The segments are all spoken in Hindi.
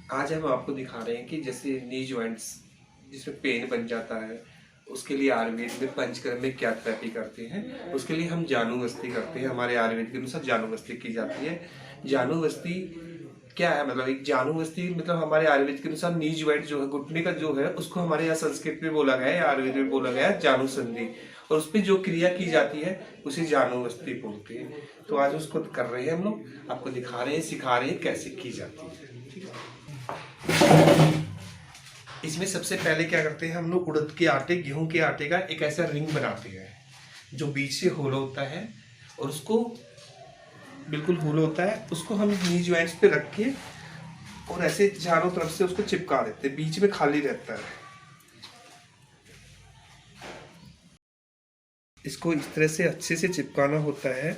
आज हम आपको दिखा रहे हैं कि जैसे नी जॉइंट्स जिसमें पेन बन जाता है, उसके लिए आयुर्वेद में पंचकर्म में क्या थेरेपी करते हैं। उसके लिए हम जानुवस्ती करते हैं। हमारे आयुर्वेद के अनुसार जानुवस्ती की जाती है। जानुवस्ती क्या है, मतलब एक जानुवस्ती मतलब हमारे आयुर्वेद के अनुसार नी जॉइंट जो है, घुटने का जो है, उसको हमारे यहाँ संस्कृत में बोला गया है, आयुर्वेद में बोला गया है जानुसंधि। और उस पर जो क्रिया की जाती है उसे जानुवस्ती बोलते हैं। तो आज उसको कर रहे हैं हम लोग, आपको दिखा रहे हैं, सिखा रहे हैं कैसे की जाती है। ठीक है। इसमें सबसे पहले क्या करते हैं हम लोग, उड़द के आटे, गेहूं के आटे का एक ऐसा रिंग बनाते हैं जो बीच से होल होता है, और उसको बिल्कुल होल होता है, उसको हम नी ज्वाइंट्स पे रख के और ऐसे चारों तरफ से उसको चिपका देते हैं, बीच में खाली रहता है। इसको इस तरह से अच्छे से चिपकाना होता है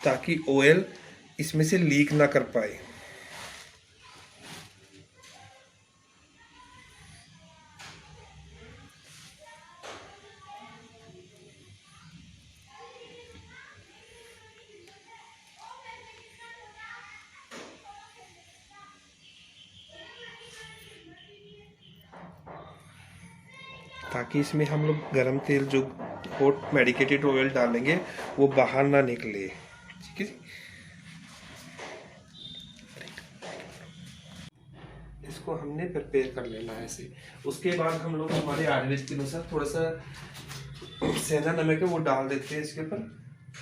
ताकि ऑयल इसमें से लीक ना कर पाए। ताकि इसमें हम लोग गरम तेल जो हॉट मेडिकेटेड ऑयल डालेंगे वो बाहर ना निकले। ठीक है। इसको हमने प्रिपेयर कर लेना है ऐसे। उसके बाद हम लोग हमारे आयुर्वेद के अनुसार थोड़ा सा सेंधा नमक है वो डाल देते हैं इसके ऊपर,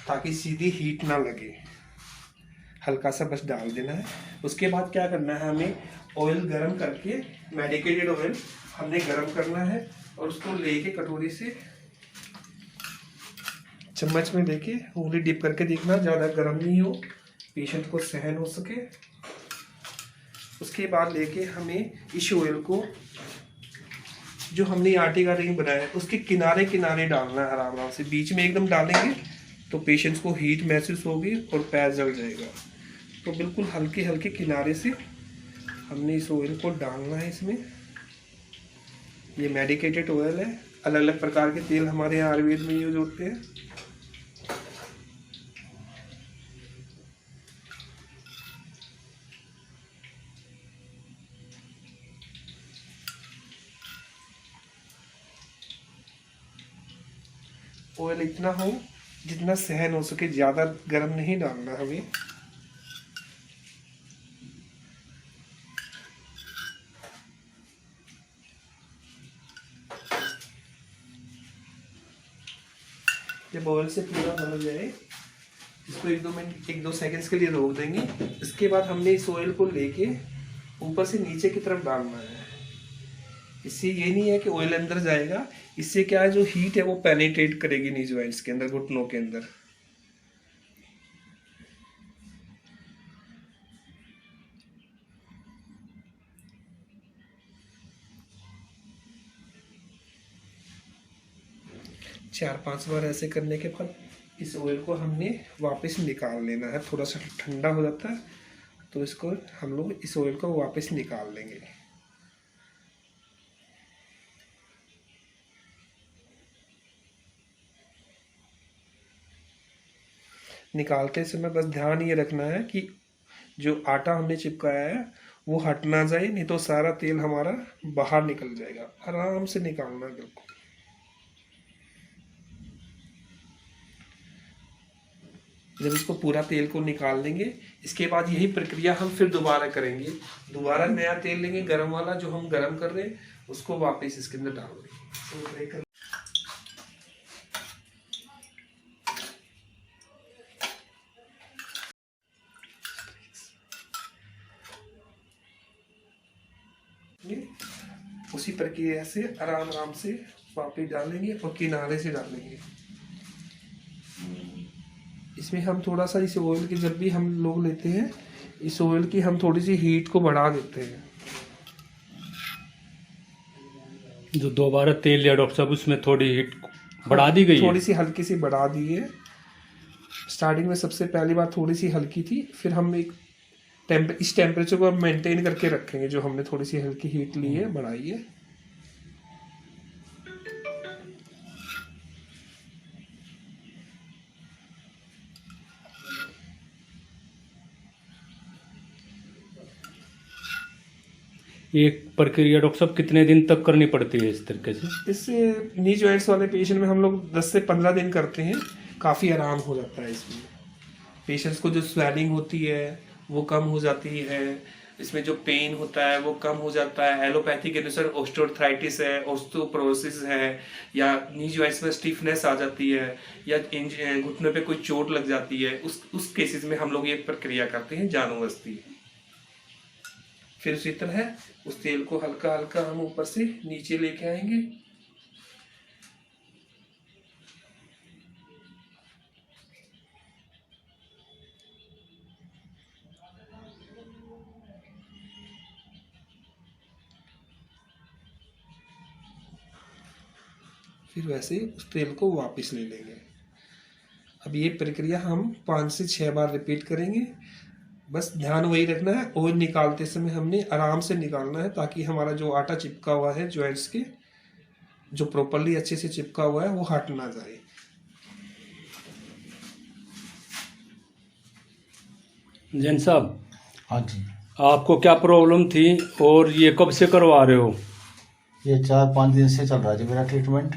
ताकि सीधी हीट ना लगे। हल्का सा बस डाल देना है। उसके बाद क्या करना है, हमें ऑयल गरम करके, मेडिकेटेड ऑयल हमने गरम करना है, और उसको लेके कटोरी से चम्मच में लेके उंगली डिप करके देखना, ज़्यादा गर्म नहीं हो, पेशेंट को सहन हो सके। उसके बाद लेके हमें इस ऑयल को, जो हमने आटे का रिंग बनाया है, उसके किनारे किनारे डालना है आराम आराम से। बीच में एकदम डालेंगे तो पेशेंट्स को हीट महसूस होगी और पैर जल जाएगा। तो बिल्कुल हल्के हल्के किनारे से हमने इस ऑयल को डालना है इसमें। ये मेडिकेटेड ऑयल है, अलग अलग प्रकार के तेल हमारे यहाँ आयुर्वेद में यूज होते हैं। ऑयल इतना हो जितना सहन हो सके, ज़्यादा गर्म नहीं डालना हमें। जब ऑयल से पूरा भर जाए, इसको 1-2 मिनट, 1-2 सेकंड्स के लिए रोक देंगे। इसके बाद हमने इस ऑयल को लेके ऊपर से नीचे की तरफ डालना है। इससे ये नहीं है कि ऑयल अंदर जाएगा, इससे क्या है, जो हीट है वो पेनिट्रेट करेगी नी जॉइंट्स के अंदर, घुटनों के अंदर। चार पांच बार ऐसे करने के बाद इस ऑयल को हमने वापस निकाल लेना है। थोड़ा सा ठंडा हो जाता है तो इसको हम लोग इस ऑयल को वापस निकाल लेंगे। निकालते समय बस ध्यान ये रखना है कि जो आटा हमने चिपकाया है वो हट ना जाए, नहीं तो सारा तेल हमारा बाहर निकल जाएगा। आराम से निकालना है बिल्कुल। जब इसको पूरा तेल को निकाल लेंगे, इसके बाद यही प्रक्रिया हम फिर दोबारा करेंगे। दोबारा नया तेल लेंगे, गरम वाला जो हम गरम कर रहे हैं, उसको वापस इसके अंदर डाल देंगे। उसी प्रक्रिया से आराम आराम से वापस डालेंगे और किनारे से डालेंगे। इसमें हम थोड़ा सा इस ऑयल की, जब भी हम लोग लेते हैं इस ऑयल की, हम थोड़ी सी हीट को बढ़ा देते हैं। जो दोबारा तेल लिया डॉक्टर साहब, उसमें थोड़ी हीट बढ़ा दी गई है। थोड़ी सी हल्की सी बढ़ा दी है। स्टार्टिंग में सबसे पहली बार थोड़ी सी हल्की थी, फिर हम एक इस टेम्परेचर को मेंटेन करके रखेंगे, जो हमने थोड़ी सी हल्की हीट ली है, बढ़ाई है। ये प्रक्रिया डॉक्टर साहब कितने दिन तक करनी पड़ती है इस तरीके से? इससे नी जॉइंट्स वाले पेशेंट में हम लोग 10 से 15 दिन करते हैं, काफ़ी आराम हो जाता है इसमें। पेशेंट्स को जो स्वेलिंग होती है वो कम हो जाती है, इसमें जो पेन होता है वो कम हो जाता है। एलोपैथी के अनुसार ऑस्टियोआर्थराइटिस है, ऑस्टियोपोरोसिस है, या नी जॉइंट्स में स्टिफनेस आ जाती है, या घुटने पे कोई चोट लग जाती है, उस केसेस में हम लोग ये प्रक्रिया करते हैं जानुवस्ती। फिर उसी तरह उस तेल को हल्का हल्का हम ऊपर से नीचे लेके आएंगे। फिर वैसे उस तेल को वापस ले लेंगे। अब ये प्रक्रिया हम 5 से 6 बार रिपीट करेंगे। बस ध्यान वही रखना है, ऑयल निकालते समय हमने आराम से निकालना है, ताकि हमारा जो आटा चिपका हुआ है जॉइंट्स के, जो प्रॉपरली अच्छे से चिपका हुआ है, वो हट ना जाए। जैन साहब, हाँ जी, आपको क्या प्रॉब्लम थी और ये कब से करवा रहे हो? ये 4-5 दिन से चल रहा है जी मेरा ट्रीटमेंट।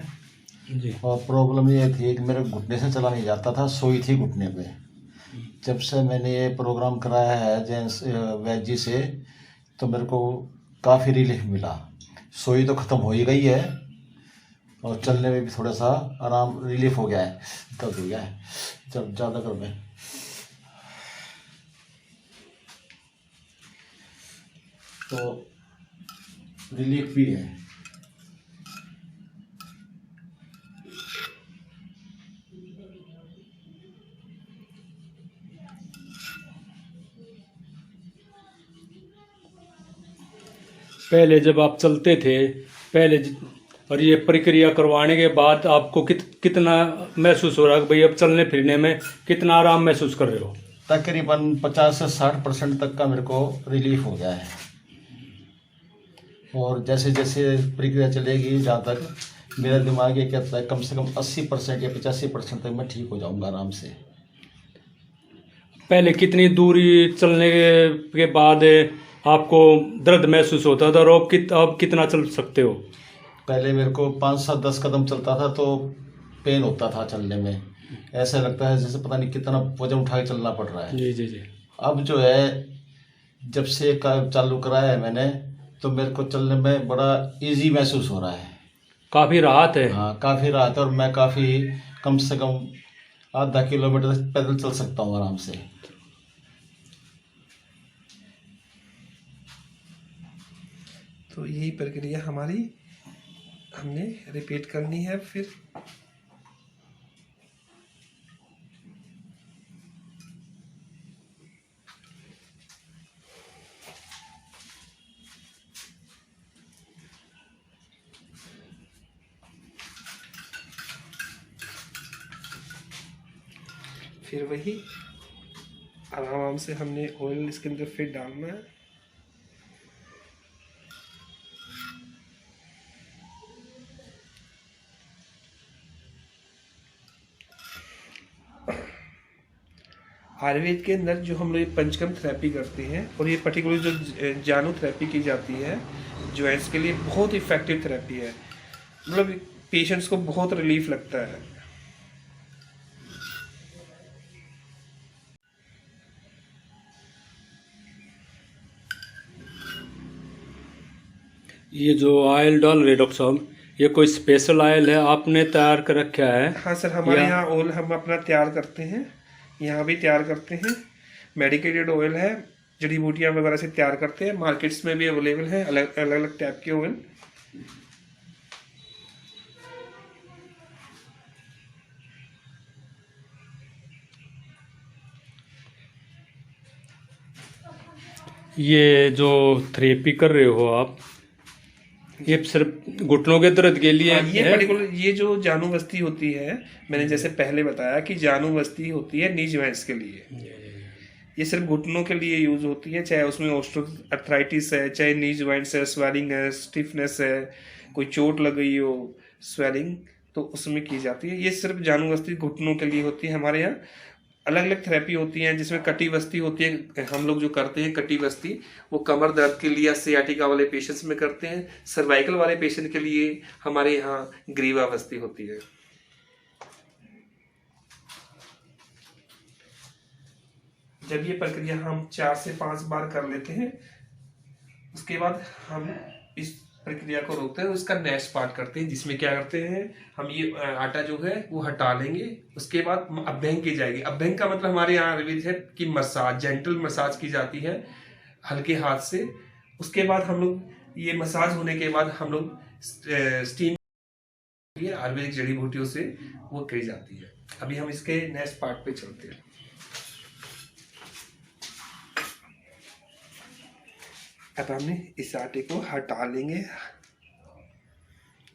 जी। और प्रॉब्लम ये थी कि मेरे घुटने से चला नहीं जाता था, सोई थी घुटने पे। जब से मैंने ये प्रोग्राम कराया है जेंस वैद जी से, तो मेरे को काफ़ी रिलीफ मिला। सोई तो ख़त्म हो ही गई है और चलने में भी थोड़ा सा आराम रिलीफ हो गया है, दर्द हो गया है जब ज़्यादा कर में। तो रिलीफ भी है। पहले जब आप चलते थे और ये प्रक्रिया करवाने के बाद आपको कितना महसूस हो रहा है कि भाई अब चलने फिरने में कितना आराम महसूस कर रहे हो? तकरीबन 50 से 60% तक का मेरे को रिलीफ हो गया है। और जैसे जैसे प्रक्रिया चलेगी, जहाँ तक मेरा दिमाग ये कहता है कम से कम 80% या 85% तक मैं ठीक हो जाऊंगा आराम से। पहले कितनी दूरी चलने के बाद आपको दर्द महसूस होता था और अब कितना चल सकते हो? पहले मेरे को 5-7-10 कदम चलता था तो पेन होता था चलने में, ऐसा लगता है जैसे पता नहीं कितना वजन उठा के चलना पड़ रहा है। जी जी जी। अब जो है, जब से चालू कराया है मैंने, तो मेरे को चलने में बड़ा इजी महसूस हो रहा है। काफ़ी राहत है। हाँ, काफ़ी राहत है। और मैं काफ़ी कम से कम आधा किलोमीटर पैदल चल सकता हूँ आराम से। तो यही प्रक्रिया हमारी हमने रिपीट करनी है। फिर वही आराम से हमने ऑयल इसके अंदर फिर डालना है। आयुर्वेद के अंदर जो हम लोग ये पंचकर्म थेरेपी करते हैं, और ये पर्टिकुलर जो जानु थेरेपी की जाती है जॉइंट्स के लिए, बहुत इफेक्टिव थेरेपी है। मतलब पेशेंट्स को बहुत रिलीफ लगता है। ये जो ऑयल डाल रहे डॉक्टर साहब, ये कोई स्पेशल ऑयल है आपने तैयार कर रखा है? हाँ सर, हमारे यहाँ ऑयल हम अपना तैयार करते हैं, यहाँ भी तैयार करते हैं। मेडिकेटेड ऑयल है, जड़ी बूटियाँ वगैरह से तैयार करते हैं। मार्केट्स में भी अवेलेबल है अलग अलग टाइप के ऑयल। ये जो थेरेपी कर रहे हो आप, ये सिर्फ घुटनों के दर्द के लिए ये पर्टिकुलर ये जो जानुवस्ती होती है, मैंने जैसे पहले बताया कि जानुवस्ती होती है नी जॉइंट्स के लिए। ये सिर्फ घुटनों के लिए यूज होती है, चाहे उसमें ऑस्टियोआर्थराइटिस है, चाहे नी जॉइंट्स है, स्वेलिंग है, स्टिफनेस है, कोई चोट लग गई हो, स्वेलिंग, तो उसमें की जाती है। ये सिर्फ जानुवस्ती घुटनों के लिए होती है हमारे यहाँ। अलग अलग थेरेपी होती हैं, जिसमें कटी वस्ती होती है। हम लोग जो करते हैं कटी वस्ती, वो कमर दर्द के लिए या सियाटिका वाले पेशेंट्स में करते हैं। सर्वाइकल वाले पेशेंट के लिए हमारे यहाँ ग्रीवा वस्ती होती है। जब ये प्रक्रिया हम 4 से 5 बार कर लेते हैं, उसके बाद हम इस प्रक्रिया को रोकते हैं, उसका नेक्स्ट पार्ट करते हैं, जिसमें क्या करते हैं, हम ये आटा जो है वो हटा लेंगे। उसके बाद अभ्यंग की जाएगी। अभ्यंग का मतलब हमारे यहाँ आयुर्वेद है कि मसाज, जेंटल मसाज की जाती है हल्के हाथ से। उसके बाद हम लोग ये मसाज होने के बाद हम लोग स्टीम आयुर्वेदिक जड़ी बूटियों से वो करी जाती है। अभी हम इसके नेक्स्ट पार्ट पे चलते हैं। अब हमने इस आटे को हटा लेंगे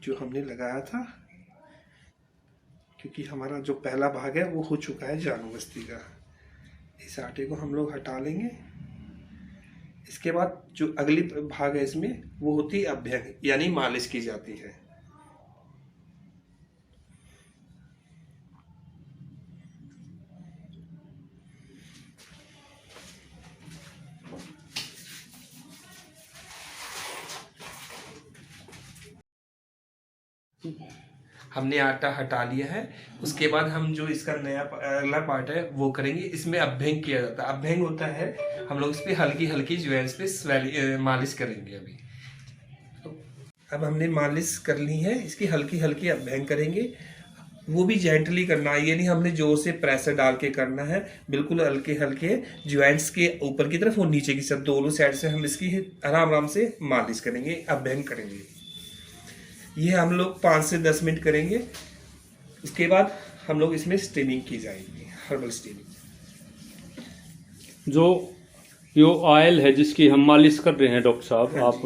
जो हमने लगाया था, क्योंकि हमारा जो पहला भाग है वो हो चुका है जानुवस्ती का। इस आटे को हम लोग हटा लेंगे। इसके बाद जो अगली भाग है इसमें वो होती है अभ्यंग, यानी मालिश की जाती है। हमने आटा हटा लिया है। उसके बाद हम जो इसका नया अगला पार्ट है वो करेंगे। इसमें अभ्यंग किया जाता है। अभ्यंग होता है हम लोग इस पे हल्की हल्की ज्वाइंट्स पे मालिश करेंगे। अभी तो अब हमने मालिश कर ली है, इसकी हल्की हल्की अभ्यंग करेंगे। वो भी जेंटली करना है, ये नहीं हमने जोर से प्रेशर डाल के करना है। बिल्कुल हल्के हल्के ज्वाइंट्स के ऊपर की तरफ और नीचे की तरफ दोनों साइड से हम इसकी आराम आराम से मालिश करेंगे, अभ्यंग करेंगे। ये हम लोग 5 से 10 मिनट करेंगे। उसके बाद हम लोग इसमें स्टीमिंग की जाएगी, हर्बल स्टीमिंग। जो ये ऑयल है जिसकी हम मालिश कर रहे हैं डॉक्टर साहब, हाँ आप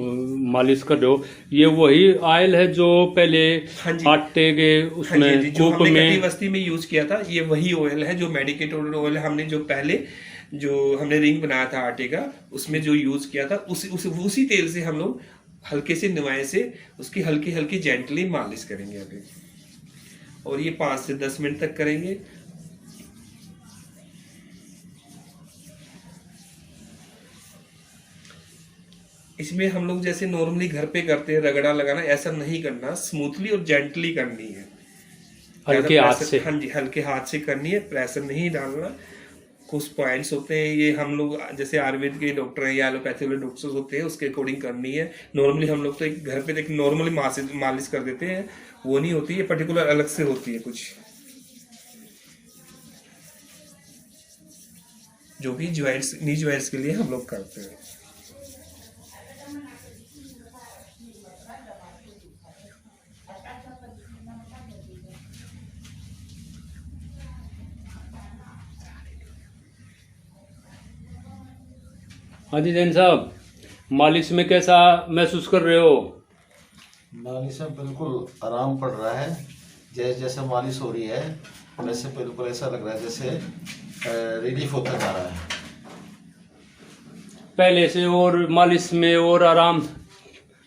मालिश कर रहे हो, ये वही ऑयल है जो पहले हाँ जी, आटे के उसमें हाँ जी, जो कूप हमने में कटी वस्ती में यूज किया था, ये वही ऑयल है जो मेडिकेटेड ऑयल है। हमने जो पहले जो हमने रिंग बनाया था आटे का, उसमें जो यूज किया था उसी तेल से हम लोग हल्के से नुआए से उसकी हल्की हल्की जेंटली मालिश करेंगे अभी। और ये 5 से 10 मिनट तक करेंगे। इसमें हम लोग जैसे नॉर्मली घर पे करते हैं रगड़ा लगाना, ऐसा नहीं करना, स्मूथली और जेंटली करनी है, हल्के हाथ से। हाँ जी, हल्के हाथ से करनी है, प्रेशर नहीं डालना। कुछ पॉइंट्स होते हैं, ये हम लोग जैसे आयुर्वेद के डॉक्टर हैं या एलोपैथी वाले डॉक्टर्स होते हैं, उसके अकॉर्डिंग करनी है। नॉर्मली हम लोग तो एक घर पे एक नॉर्मली मालिश कर देते हैं, वो नहीं होती है, पर्टिकुलर अलग से होती है कुछ, जो भी ज्वाइंट्स, नी ज्वाइंट्स के लिए हम लोग करते हैं। हाँ जी जैन साहब, मालिश में कैसा महसूस कर रहे हो? मालिश में बिल्कुल आराम पड़ रहा है। जैसे जैसे मालिश हो रही है वैसे बिल्कुल ऐसा लग रहा है जैसे रिलीफ होता जा रहा है। पहले से और मालिश में और आराम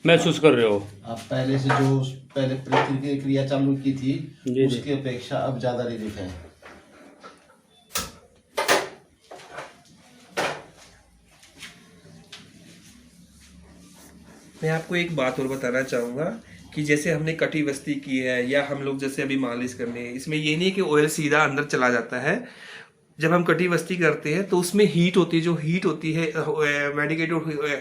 महसूस कर रहे हो? आप पहले से जो पहले प्रक्रिया चालू की थी जी। उसकी अपेक्षा अब ज़्यादा रिलीफ है। मैं आपको एक बात और बताना चाहूँगा कि जैसे हमने कटी वस्ती की है या हम लोग जैसे अभी मालिश करने हैं, इसमें ये नहीं कि ऑयल सीधा अंदर चला जाता है। जब हम कटी वस्ती करते हैं तो उसमें हीट होती है, जो हीट होती है मेडिकेटेड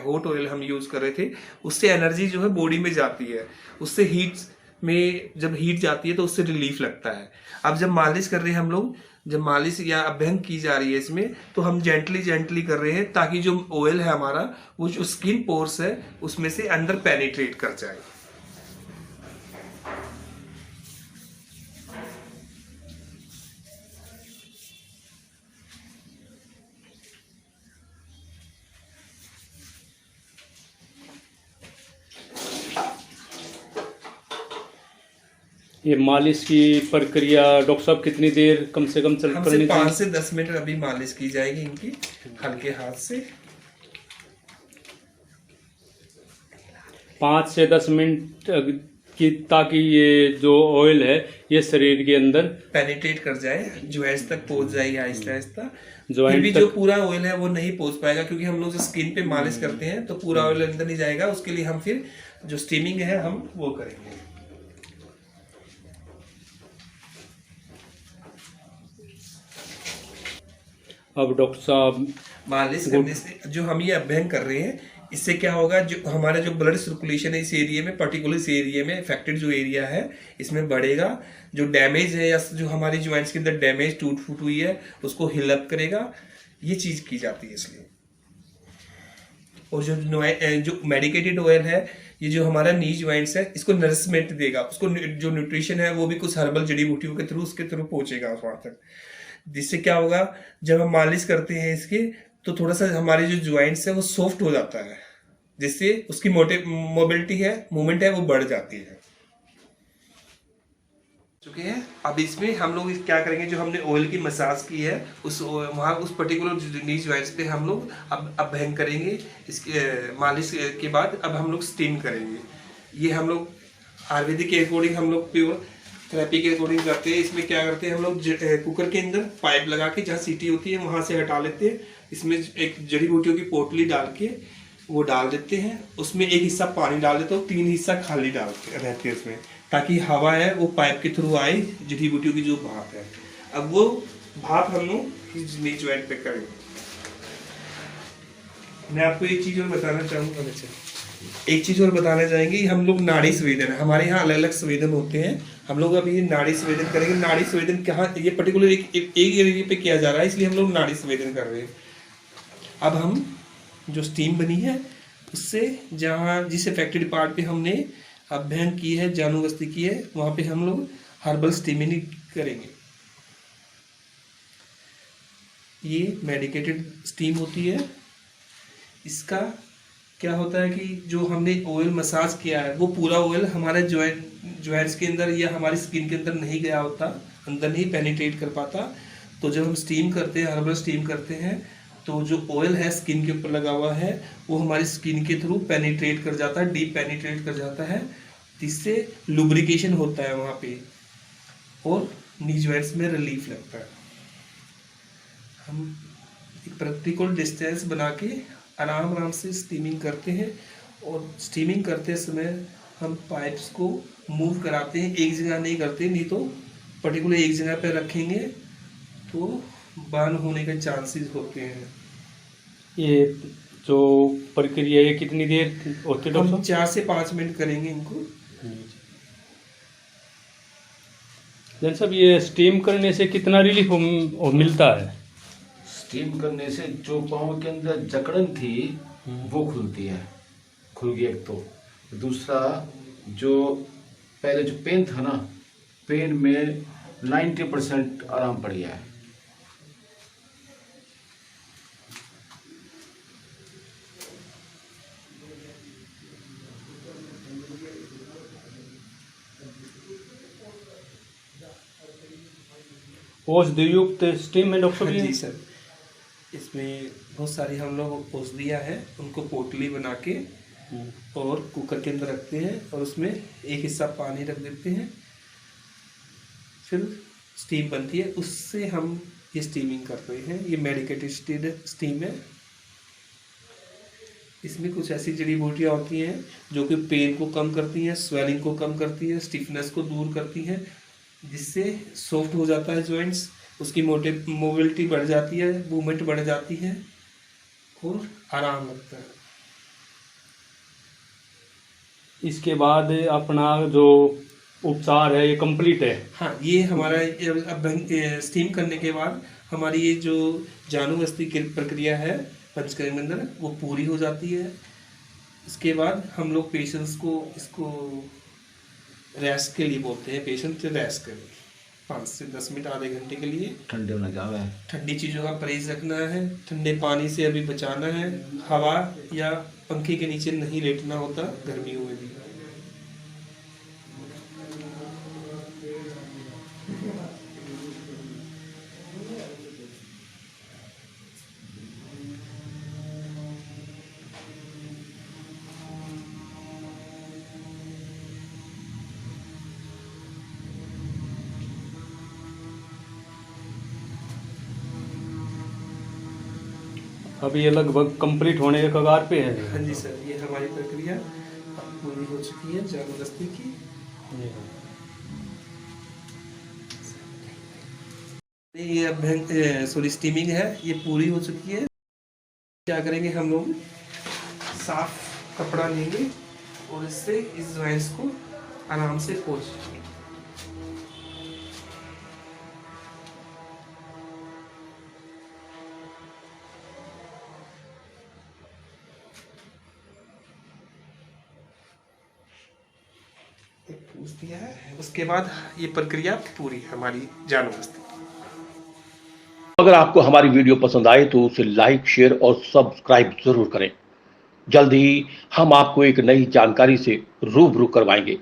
हॉट ऑयल हम यूज़ कर रहे थे, उससे एनर्जी जो है बॉडी में जाती है। उससे हीट में जब हीट जाती है तो उससे रिलीफ लगता है। अब जब मालिश कर रहे हैं हम लोग, जब मालिश या अभ्यंग की जा रही है इसमें, तो हम जेंटली कर रहे हैं ताकि जो ऑयल है हमारा, वो जो स्किन पोर्स है उसमें से अंदर पेनिट्रेट कर जाए। ये मालिश की प्रक्रिया डॉक्टर साहब कितनी देर कम से कम हमसे करनी 5 चाहिए? से 10 मिनट अभी मालिश की जाएगी इनकी हल्के हाथ से। 5 से 10 मिनट कि ताकि ये जो ऑयल है ये शरीर के अंदर पेनिट्रेट कर जाए, ज्वाइंट्स तक पहुंच जाएगी आहिस्ता आहिस्ता। Joint फिर भी तक- जो पूरा ऑयल है वो नहीं पहुंच पाएगा, क्योंकि हम लोग जो स्किन पे मालिश करते हैं तो पूरा ऑयल अंदर नहीं जाएगा। उसके लिए हम फिर जो स्टीमिंग है हम वो करेंगे। अब डॉक्टर साहब मालिश करने से जो हम ये अभ्यंग कर रहे हैं, इससे क्या होगा, जो हमारा जो ब्लड सर्कुलेशन है इस एरिया में, पर्टिकुलर इस एरिया में अफेक्टेड जो एरिया है इसमें बढ़ेगा। जो डैमेज है या जो हमारी ज्वाइंट्स के अंदर डैमेज टूट फूट हुई है उसको हिल अप करेगा। ये चीज की जाती है इसलिए। और जो मेडिकेटेड ऑयल है, ये जो हमारा नी ज्वाइंट्स है इसको नरिशमेंट देगा, उसको जो न्यूट्रिशन है वो भी कुछ हर्बल जड़ी बूटियों के थ्रू उसके थ्रू पहुंचेगा वहां तक। जिससे क्या होगा, जब हम मालिश करते हैं इसके तो थोड़ा सा हमारे जो ज्वाइंट्स है वो सॉफ्ट हो जाता है, जिससे उसकी मोबिलिटी है, मूवमेंट है वो बढ़ जाती है। चुके हैं। अब इसमें हम लोग क्या करेंगे, जो हमने ऑयल की मसाज की है वहाँ उस पर्टिकुलर नी ज्वाइंट्स पे हम लोग अब अभ्यंग करेंगे। इसके मालिश के बाद अब हम लोग स्टीम करेंगे। ये हम लोग आयुर्वेदिक के अकॉर्डिंग हम लोग प्योर थेरेपी के अकॉर्डिंग करते हैं। इसमें क्या करते हैं हम लोग, कुकर के अंदर पाइप लगा के जहाँ सीटी होती है वहां से हटा लेते हैं। इसमें एक जड़ी बूटियों की पोटली डाल के वो डाल देते हैं। उसमें एक हिस्सा पानी डाल देते हो, 3 हिस्सा खाली डालते रहते हैं उसमें, ताकि हवा है वो पाइप के थ्रू आए, जड़ी बूटियों की जो भाप है। अब वो भाप हम लोग इस नी ज्वाइंट पे करेंगे। मैं आपको एक चीज और बताना चाहूंगा, एक चीज और बताना चाहेंगे, हम लोग नाड़ी संवेदन, हमारे यहाँ अलग अलग संवेदन होते हैं। हम लोग अभी नाड़ी संवेदन करेंगे। नाड़ी संवेदन कहाँ, ये पर्टिकुलर एक एरिया पे किया जा रहा है, इसलिए हम लोग नाड़ी संवेदन कर रहे हैं। अब हम जो स्टीम बनी है उससे जहाँ जिस अफेक्टेड पार्ट पे हमने अभ्यंग की है, जानुगस्ती की है, वहाँ पे हम लोग हर्बल स्टीमिंग करेंगे। ये मेडिकेटेड स्टीम होती है। इसका क्या होता है कि जो हमने ऑयल मसाज किया है वो पूरा ऑयल हमारे ज्वाइंट्स के अंदर या हमारी स्किन के अंदर नहीं गया होता, अंदर नहीं पेनिट्रेट कर पाता। तो जब हम स्टीम करते हैं, हर्बल स्टीम करते हैं, तो जो ऑयल है स्किन के ऊपर लगा हुआ है वो हमारी स्किन के थ्रू पेनिट्रेट कर जाता है, डीप पेनिट्रेट कर जाता है, जिससे लुब्रिकेशन होता है वहाँ पे और नी ज्वाइंट्स में रिलीफ लगता है। हम एक पर्टिकुलर डिस्टेंस बना के आराम आराम से स्टीमिंग करते हैं। और स्टीमिंग करते समय हम पाइप्स को मूव कराते हैं, एक जगह नहीं करते, नहीं तो पर्टिकुलर एक जगह पे रखेंगे तो बर्न होने के चांसेस होते हैं। ये जो प्रक्रिया ये कितनी देर होती है डॉक्टर हम 4 से 5 मिनट करेंगे इनको। जैन साहब, ये स्टीम करने से कितना रिलीफ मिलता है? स्टीम करने से जो पाँव के अंदर जकड़न थी वो खुलती है, खुल गई एक तो। दूसरा, जो पहले जो पेन था ना, पेन में 90% आराम पड़ गया है। औषधि युक्त स्टीम है डॉक्टर जी साहब? सर, इसमें बहुत सारी हम लोग औषधियाँ हैं, उनको पोटली बना के और कुकर के अंदर रखते हैं और उसमें एक हिस्सा पानी रख देते हैं, फिर स्टीम बनती है, उससे हम ये स्टीमिंग कर रहे हैं। ये मेडिकेटेड स्टीम है। इसमें कुछ ऐसी जड़ी बूटियाँ होती हैं जो कि पेन को कम करती हैं, स्वेलिंग को कम करती हैं, स्टिफनेस को दूर करती हैं, जिससे सॉफ्ट हो जाता है जॉइंट्स, उसकी मोबिलिटी बढ़ जाती है, मूवमेंट बढ़ जाती है और आराम लगता है। इसके बाद अपना जो उपचार है ये कंप्लीट है? हाँ, ये हमारा अब स्टीम करने के बाद हमारी ये जो जानुगस्ती की प्रक्रिया है पंचकर्म के अंदर वो पूरी हो जाती है। इसके बाद हम लोग पेशेंट्स को इसको रेस्ट के लिए बोलते हैं, पेशेंट रेस्ट करें 5 से 10 मिनट, आधे घंटे के लिए। ठंडे में जावे, ठंडी चीज़ों का परहेज रखना है, ठंडे पानी से अभी बचाना है, हवा या पंखे के नीचे नहीं लेटना होता गर्मियों में भी। अभी ये लगभग कंप्लीट होने के कगार पे है। हाँ जी सर, ये हमारी प्रक्रिया पूरी हो चुकी है जानूदस्ती की। ये अब सॉरी स्टीमिंग है, ये पूरी हो चुकी है। क्या करेंगे हम लोग, साफ कपड़ा लेंगे और इससे इस जॉइंट्स को आराम से पोंछेंगे। एक पूछ दिया है, उसके बाद ये प्रक्रिया पूरी हमारी जानूदस्ती। अगर आपको हमारी वीडियो पसंद आए तो उसे लाइक, शेयर और सब्सक्राइब जरूर करें। जल्द ही हम आपको एक नई जानकारी से रूबरू करवाएंगे।